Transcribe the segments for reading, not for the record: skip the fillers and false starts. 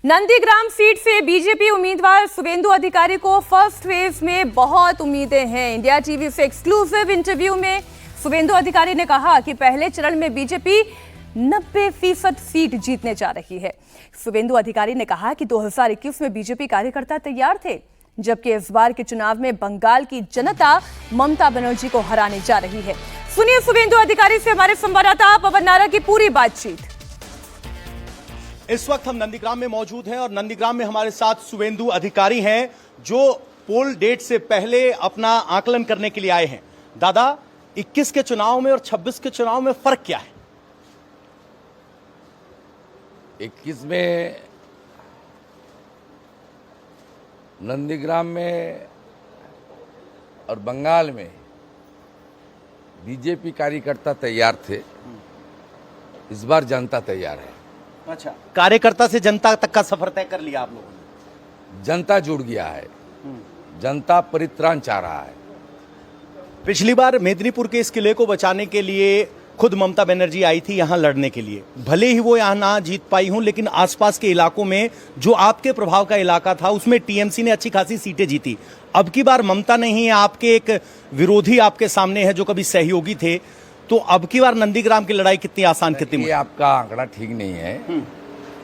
Nandigram seat से BJP उम्मीदवार शुभेंदु अधिकारी को फर्स्ट फेज में बहुत उम्मीदें हैं। इंडिया टीवी से एक्सक्लूसिव इंटरव्यू में शुभेंदु अधिकारी ने कहा कि पहले चरण में बीजेपी 90% सीट जीतने जा रही है। शुभेंदु अधिकारी ने कहा कि 2021 में बीजेपी कार्यकर्ता तैयार थे, जबकि इस बार के चुनाव में बंगाल की जनता ममता बनर्जी को हराने जा रही है। सुनिए शुभेंदु अधिकारी से हमारे संवाददाता पवन नारा की पूरी बातचीत। इस वक्त हम नंदीग्राम में मौजूद हैं और नंदीग्राम में हमारे साथ शुभेंदु अधिकारी हैं जो पोल डेट से पहले अपना आकलन करने के लिए आए हैं। दादा, 21 के चुनाव में और 26 के चुनाव में फर्क क्या है? 21 में नंदीग्राम में और बंगाल में बीजेपी कार्यकर्ता तैयार थे, इस बार जनता तैयार है। अच्छा, कार्यकर्ता से जनता तक का सफर तय कर लिया आप लोगों ने? जनता जुड़ गया है, जनता परित्राण चाह रहा है। पिछली बार मेदिनीपुर के इस किले को बचाने के लिए खुद ममता बनर्जी आई थी यहां लड़ने के लिए। भले ही वो यहां ना जीत पाई हूं, लेकिन आसपास के इलाकों में जो आपके प्रभाव का इलाका था उसमें टीएमसी ने अच्छी खासी सीटें जीती। अब की बार ममता नहीं है, आपके एक विरोधी आपके सामने है जो कभी सहयोगी थे, तो अब की बार नंदीग्राम की लड़ाई कितनी आसान, कितनी? ये आपका आंकड़ा ठीक नहीं है।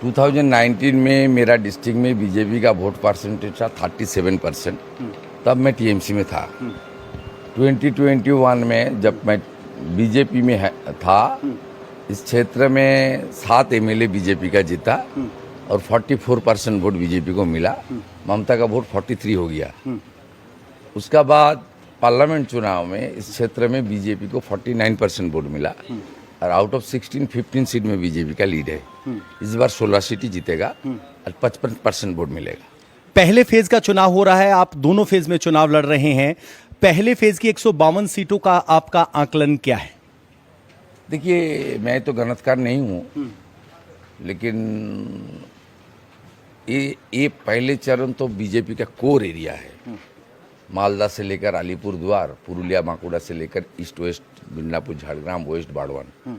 2019 में मेरा डिस्ट्रिक्ट में बीजेपी का वोट परसेंटेज था 37%, तब मैं टीएमसी में था। 2021 में जब मैं बीजेपी में था, इस क्षेत्र में 7 एमएलए बीजेपी का जीता और 44% वोट बीजेपी को मिला। ममता का वोट 43 हो गया। उसका बाद पार्लियामेंट चुनाव में इस क्षेत्र में बीजेपी को 49% वोट मिला और आउट ऑफ 15 सीट में बीजेपी का लीड है। इस बार 16 सीट ही जीतेगा और 55% वोट मिलेगा। पहले फेज का चुनाव हो रहा है, आप दोनों फेज में चुनाव लड़ रहे हैं। पहले फेज की 152 सीटों का आपका आकलन क्या है? देखिए, मैं तो गणतकार नहीं हूँ, लेकिन ये पहले चरण तो बीजेपी का कोर एरिया है। मालदा से लेकर अलीपुरद्वार, पुरुलिया, बांकुड़ा से लेकर east west, Midnapore, Jhargram, west Burdwan,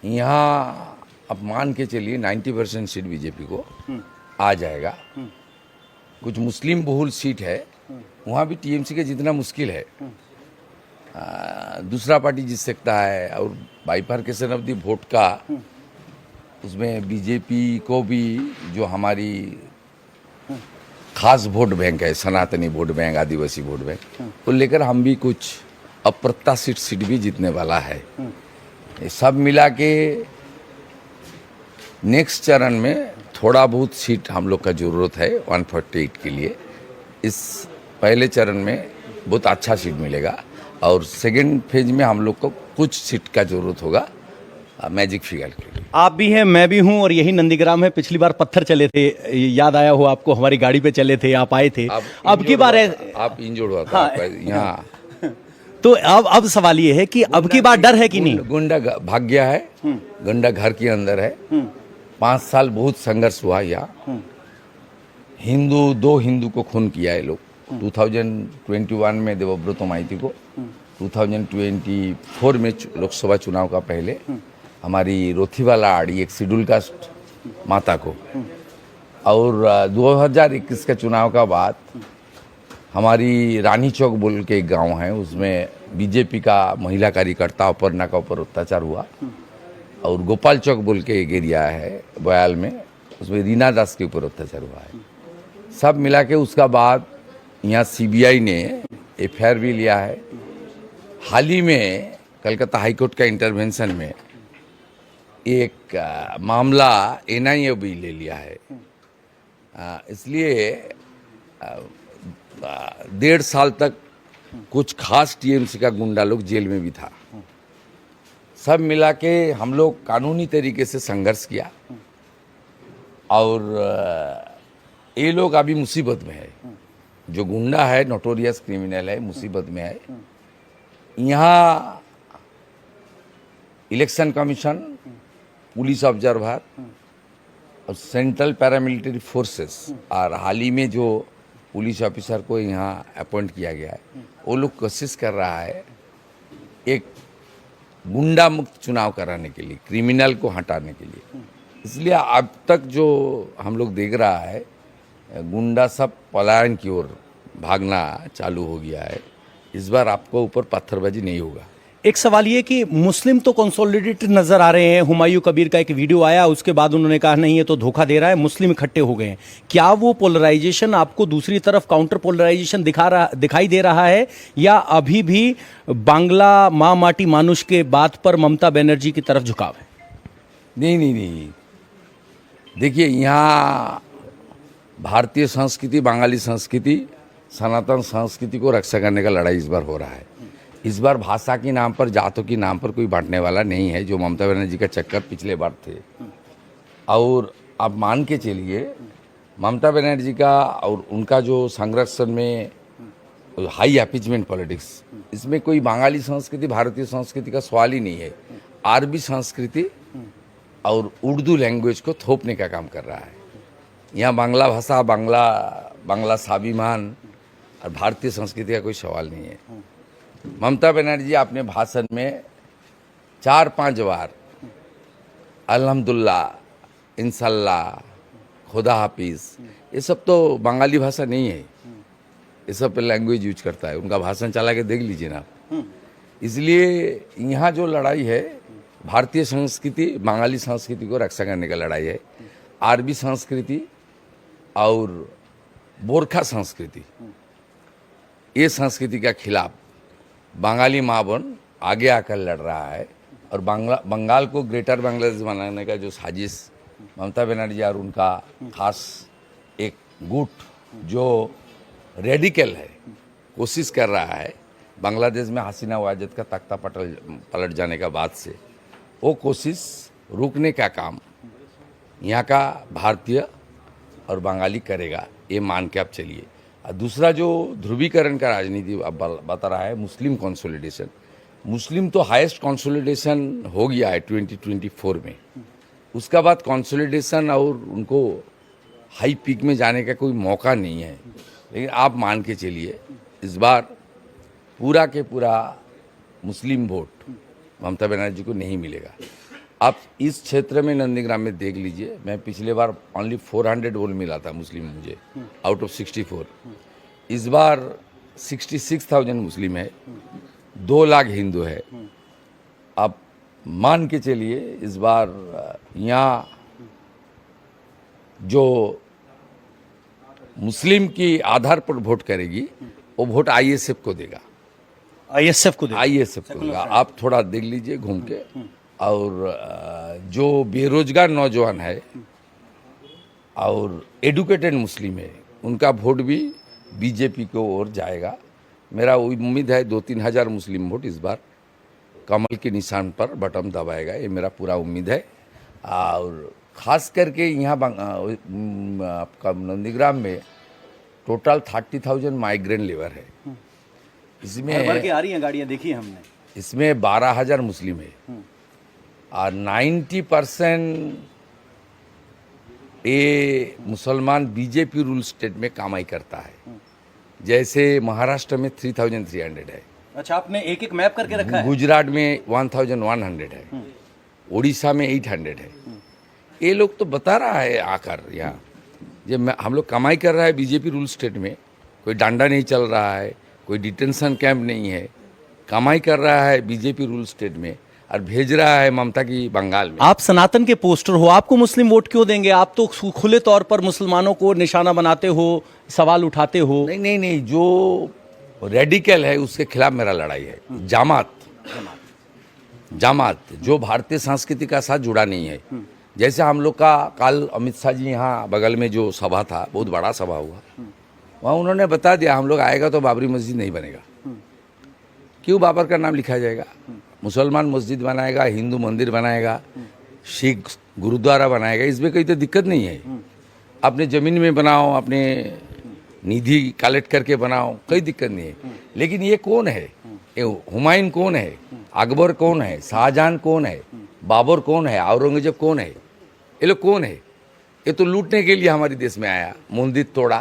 यहाँ अब मान के चलिए 90% सीट बीजेपी को आ जाएगा। कुछ मुस्लिम बहुल सीट है, वहाँ भी टीएमसी के जितना मुश्किल है, दूसरा पार्टी जीत सकता है। और बाइफर्केशन ऑफ द वोट का उसमें बीजेपी को भी जो हमारी खास वोट बैंक है, सनातनी वोट बैंक, आदिवासी वोट बैंक, को लेकर हम भी कुछ अप्रत्याशित सीट भी जीतने वाला है। ये सब मिला के नेक्स्ट चरण में थोड़ा बहुत सीट हम लोग का जरूरत है 148 के लिए। इस पहले चरण में बहुत अच्छा सीट मिलेगा और सेकेंड फेज में हम लोग को कुछ सीट का जरूरत होगा मैजिक फिगर के लिए। आप भी हैं, मैं भी हूं और यही नंदीग्राम है। पिछली बार पत्थर चले थे, याद आया हो आपको? हमारी गाड़ी पे चले थे, आप आए थे। अब की बार आप इंजोर्ड हुआ था यहाँ। तो अब सवाल ये है कि अब की बार डर है कि नहीं? गुंडा भाग गया है, गुंडा घर के अंदर है। 5 साल बहुत संघर्ष हुआ यहाँ। दो हिंदू को खून किया है लोग। 2021 में देवव्रत माइती को, 2024 में लोकसभा चुनाव का पहले हमारी रोथीवाला आड़ी एक शेड्यूल कास्ट माता को, और 2021 का चुनाव का बाद हमारी रानी चौक बोल के एक गांव है, उसमें बीजेपी का महिला कार्यकर्ता अपर्णा का ऊपर अत्याचार हुआ। और गोपाल चौक बोल के एक एरिया है बयाल में, उसमें रीना दास के ऊपर अत्याचार हुआ है। सब मिला के उसका बाद यहाँ सीबीआई ने एफआईआर भी लिया है। हाल ही में कलकत्ता हाईकोर्ट का इंटरवेंशन में एक मामला एनआईए भी ले लिया है। इसलिए 1.5 साल तक कुछ खास टीएमसी का गुंडा लोग जेल में भी था। सब मिला के हम लोग कानूनी तरीके से संघर्ष किया और ये लोग अभी मुसीबत में है। जो गुंडा है, नोटोरियस क्रिमिनल है, मुसीबत में है। यहाँ इलेक्शन कमीशन, पुलिस ऑब्जर्वर और सेंट्रल पैरामिलिट्री फोर्सेस और हाल ही में जो पुलिस ऑफिसर को यहाँ अपॉइंट किया गया है, वो लोग कोशिश कर रहा है एक गुंडा मुक्त चुनाव कराने के लिए, क्रिमिनल को हटाने के लिए। इसलिए अब तक जो हम लोग देख रहा है, गुंडा सब पलायन की ओर भागना चालू हो गया है। इस बार आपको ऊपर पत्थरबाजी नहीं होगा। एक सवाल ये कि मुस्लिम तो कंसोलिडेटेड नजर आ रहे हैं। हुमायूं कबीर का एक वीडियो आया, उसके बाद उन्होंने कहा नहीं ये तो धोखा दे रहा है, मुस्लिम इकट्ठे हो गए हैं। क्या वो पोलराइजेशन आपको दूसरी तरफ काउंटर पोलराइजेशन दिखाई दे रहा है, या अभी भी बांग्ला माँ माटी मानुष के बात पर ममता बनर्जी की तरफ झुकाव है? नहीं, देखिए, यहाँ भारतीय संस्कृति, बंगाली संस्कृति, सनातन संस्कृति को रक्षा करने का लड़ाई इस बार हो रहा है। इस बार भाषा के नाम पर, जातों के नाम पर कोई बांटने वाला नहीं है, जो ममता बनर्जी का चक्कर पिछले बार थे। और आप मान के चलिए, ममता बनर्जी का और उनका जो संरक्षण में हाई अपीचमेंट पॉलिटिक्स, इसमें कोई बंगाली संस्कृति, भारतीय संस्कृति का सवाल ही नहीं है। अरबी संस्कृति और उर्दू लैंग्वेज को थोपने का काम कर रहा है। यहाँ बांग्ला भाषा, बांग्ला स्वाभिमान और भारतीय संस्कृति का कोई सवाल नहीं है। ममता बनर्जी अपने भाषण में 4-5 बार अल्हम्दुलिल्लाह, इंशाल्लाह, खुदा हाफिज, ये सब तो बंगाली भाषा नहीं है, ये सब लैंग्वेज यूज करता है। उनका भाषण चला के देख लीजिए ना। इसलिए यहाँ जो लड़ाई है, भारतीय संस्कृति, बंगाली संस्कृति को रक्षा करने का लड़ाई है। अरबी संस्कृति और बोरखा संस्कृति, ये संस्कृति का खिलाफ बंगाली माँ बन आगे आकर लड़ रहा है। और बंगाल को ग्रेटर बांग्लादेश बनाने का जो साजिश ममता बनर्जी और उनका खास एक गुट जो रेडिकल है, कोशिश कर रहा है, बांग्लादेश में हसीना वाजद का तख्ता पलट जाने का बाद से, वो कोशिश रोकने का काम यहाँ का भारतीय और बंगाली करेगा, ये मान के आप चलिए। और दूसरा जो ध्रुवीकरण का राजनीति अब बता रहा है, मुस्लिम कंसोलिडेशन। मुस्लिम तो हाईएस्ट कंसोलिडेशन हो गया है 2024 में, उसका बाद कंसोलिडेशन और उनको हाई पीक में जाने का कोई मौका नहीं है। लेकिन आप मान के चलिए, इस बार पूरा के पूरा मुस्लिम वोट ममता बनर्जी को नहीं मिलेगा। आप इस क्षेत्र में नंदीग्राम में देख लीजिए, मैं पिछले बार ओनली 400 वोट मिला था मुस्लिम मुझे आउट ऑफ 64। इस बार 66,000 मुस्लिम है, 2 लाख हिंदू है। आप मान के चलिए, इस बार यहाँ जो मुस्लिम की आधार पर वोट करेगी, वो वोट आईएसएफ को देगा। आईएसएफ को देगा। आप थोड़ा देख लीजिए घूम के। और जो बेरोजगार नौजवान है और एडुकेटेड मुस्लिम है, उनका वोट भी बीजेपी को ओर जाएगा। मेरा उम्मीद है 2-3 हज़ार मुस्लिम वोट इस बार कमल के निशान पर बटन दबाएगा, ये मेरा पूरा उम्मीद है। और ख़ास करके यहाँ आपका नंदीग्राम में टोटल 30,000 माइग्रेंट लेबर है। इसमें भर के आ रही हैं गाड़ियाँ, देखी हमने। इसमें 12,000 मुस्लिम है और 90% ये मुसलमान बीजेपी रूल स्टेट में कमाई करता है। जैसे महाराष्ट्र में 3,300 है। अच्छा, आपने एक एक मैप करके रखा है। गुजरात में 1,100 है, उड़ीसा में 800 है। ये लोग तो बता रहा है आकर यहाँ, जब हम लोग कमाई कर रहा है बीजेपी रूल स्टेट में, कोई डांडा नहीं चल रहा है, कोई डिटेंशन कैंप नहीं है, कमाई कर रहा है बीजेपी रूल स्टेट में और भेज रहा है ममता की बंगाल में। आप सनातन के पोस्टर हो, आपको मुस्लिम वोट क्यों देंगे? आप तो खुले तौर पर मुसलमानों को निशाना बनाते हो, सवाल उठाते हो। नहीं, जो रेडिकल है उसके खिलाफ मेरा लड़ाई है। जामात जो भारतीय संस्कृति का साथ जुड़ा नहीं है। जैसे हम लोग का कल अमित शाह जी यहाँ बगल में जो सभा था, बहुत बड़ा सभा हुआ, वहाँ उन्होंने बता दिया हम लोग आएगा तो बाबरी मस्जिद नहीं बनेगा। क्यों बाबर का नाम लिखा जाएगा? मुसलमान मस्जिद बनाएगा, हिंदू मंदिर बनाएगा, सिख गुरुद्वारा बनाएगा, इसमें कोई तो दिक्कत नहीं है। अपने ज़मीन में बनाओ, अपने निधि कलेक्ट करके बनाओ, कोई दिक्कत नहीं है। लेकिन ये कौन है? ये हुमायूं कौन है? अकबर कौन है? शाहजहां कौन है? बाबर कौन है? औरंगजेब कौन है? ये लोग कौन है? ये तो लूटने के लिए हमारे देश में आया, मंदिर तोड़ा,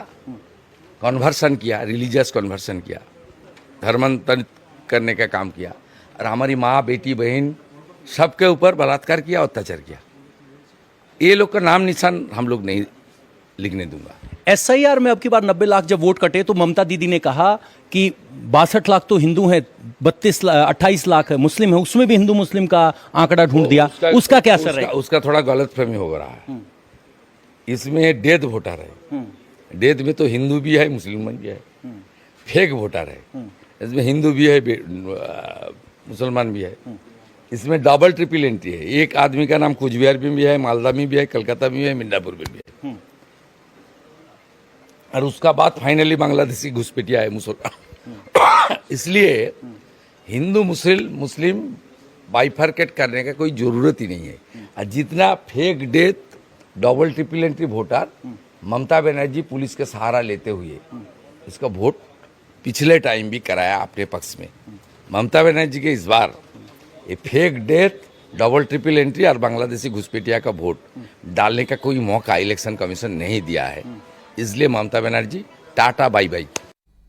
कन्वर्सन किया, रिलीजियस कन्वर्सन किया, धर्मांतरित करने का काम किया और हमारी माँ, बेटी, बहन सबके ऊपर बलात्कार किया, अत्याचार किया। ये लोग का नाम निशान हम लोग नहीं लिखने दूंगा। एसआईआर में अब की बार 90 लाख जब वोट कटे तो ममता दीदी ने कहा कि 62 लाख तो हिंदू हैं, 28 लाख है मुस्लिम है, उसमें भी हिंदू मुस्लिम का आंकड़ा ढूंढ दिया, उसका क्या असर रहेगा? उसका थोड़ा गलत फहमी हो रहा है। इसमें डेथ वोटर है, डेथ में तो हिंदू भी है मुसलमान भी है, फेक वोटर है, इसमें हिंदू भी है मुसलमान भी है। इसमें डबल ट्रिपल एंट्री है, एक आदमी का नाम कुचबिहार में भी है, मालदा में भी है, कलकत्ता में भी है, मिर्जापुर में भी है, और उसका बाद फाइनली बांग्लादेशी घुसपैठिया है मुसलमान। इसलिए हिंदू मुस्लिम बाइफरकेट करने का कोई जरूरत ही नहीं है। और जितना fake death double triple entry voter Mamata Banerjee police के सहारा लेते हुए इसका वोट पिछले टाइम भी कराया अपने पक्ष में। ममता बनर्जी के इस बार ये fake death double triple entry और बांग्लादेशी घुसपैठिया का वोट डालने का कोई मौका इलेक्शन कमीशन नहीं दिया है। इसलिए Mamata Banerjee tata bye by.